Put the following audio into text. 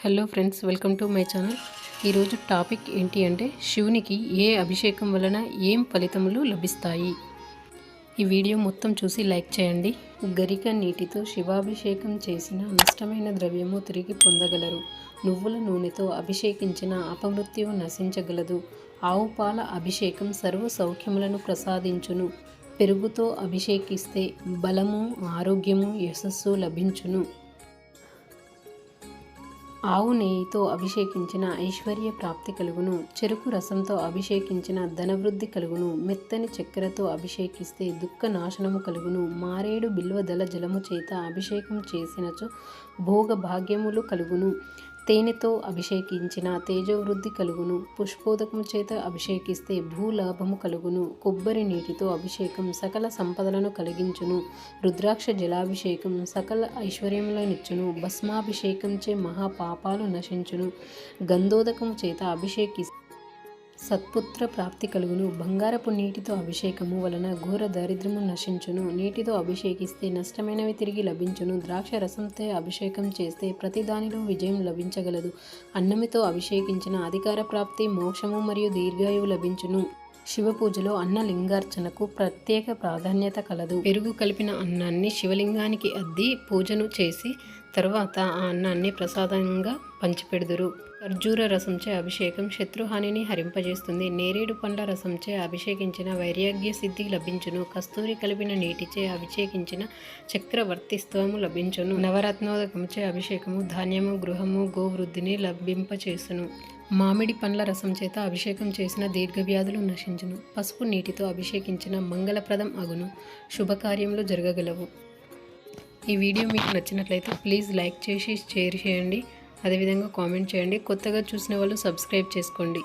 Hello friends, welcome to my channel. ఈరోజు topic ఏంటి అంటే శివునికి ఏ అభిషేకం వలన ఏం ఫలితములు లభిస్తాయి. ఈ వీడియో మొత్తం చూసి లైక్ చేయండి. గరిక నీటితో శివాభిషేకం చేసిన నష్టమైన ద్రవ్యము తిరిగి పొందగలరు. నువ్వుల నూనెతో అభిషేకించిన అపమృత్యువు నశించగలదు. ఆవు పాల అభిషేకం సర్వ సౌఖ్యములను ప్రసాదించును. పెరుగుతో అభిషేకిస్తే బలము, ఆరోగ్యము, యశస్సు లభించును. ఆవు నెయ్యితో అభిషేకించిన ఐశ్వర్య ప్రాప్తి కలుగును. చెరుకు రసంతో అభిషేకించిన ధనవృద్ధి కలుగును. మెత్తని చక్కెరతో అభిషేకిస్తే దుఃఖ నాశనము కలుగును. మారేడు బిల్వదళ జలము చేత అభిషేకం చేసినచో భోగ భాగ్యములు కలుగును. తేనెతో అభిషేకించిన తేజవృద్ధి కలుగును. పుష్పోదకము చేత అభిషేకిస్తే భూలాభము కలుగును. కొబ్బరి నీటితో అభిషేకం సకల సంపదలను కలిగించును. రుద్రాక్ష జలాభిషేకం సకల ఐశ్వర్యములనిచ్చును. భస్మాభిషేకంచే మహాపాపాలు నశించును. గంధోదకము చేత అభిషేకిస్తే సత్పుత్ర ప్రాప్తి కలుగును. బంగారపు నీటితో అభిషేకము వలన ఘోర దారిద్ర్యము నశించును. నీటితో అభిషేకిస్తే నష్టమైనవి తిరిగి లభించును. ద్రాక్ష రసంతో అభిషేకం చేస్తే ప్రతి దానిలో విజయం లభించగలదు. అన్నమితో అభిషేకించిన అధికార ప్రాప్తి, మోక్షము మరియు దీర్ఘాయువు లభించును. శివ పూజలో అన్న లింగార్చనకు ప్రత్యేక ప్రాధాన్యత కలదు. పెరుగు కలిపిన అన్నాన్ని శివలింగానికి అద్ది పూజను చేసి తర్వాత ఆ అన్నాన్ని ప్రసాదంగా పంచిపెడుదురు. ఖర్జూర రసంచే అభిషేకం శత్రుహానిని హరింపజేస్తుంది. నేరేడు పండ్ల రసంచే అభిషేకించిన వైరాగ్య సిద్ధి లభించును. కస్తూరి కలిపిన నీటిచే అభిషేకించిన చక్రవర్తిత్వము లభించును. నవరత్నోదకంచే అభిషేకము ధాన్యము, గృహము, గోవృద్ధిని లభింపచేసును. మామిడి పండ్ల రసం చేత అభిషేకం చేసిన దీర్ఘవ్యాధులు నశించును. పసుపు నీటితో అభిషేకించిన మంగళప్రదం అగును. శుభకార్యములు జరగగలవు. ఈ వీడియో మీకు నచ్చినట్లయితే ప్లీజ్ లైక్ చేసి షేర్ చేయండి. అదేవిధంగా కామెంట్ చేయండి. కొత్తగా చూసిన వాళ్ళు సబ్స్క్రైబ్ చేసుకోండి.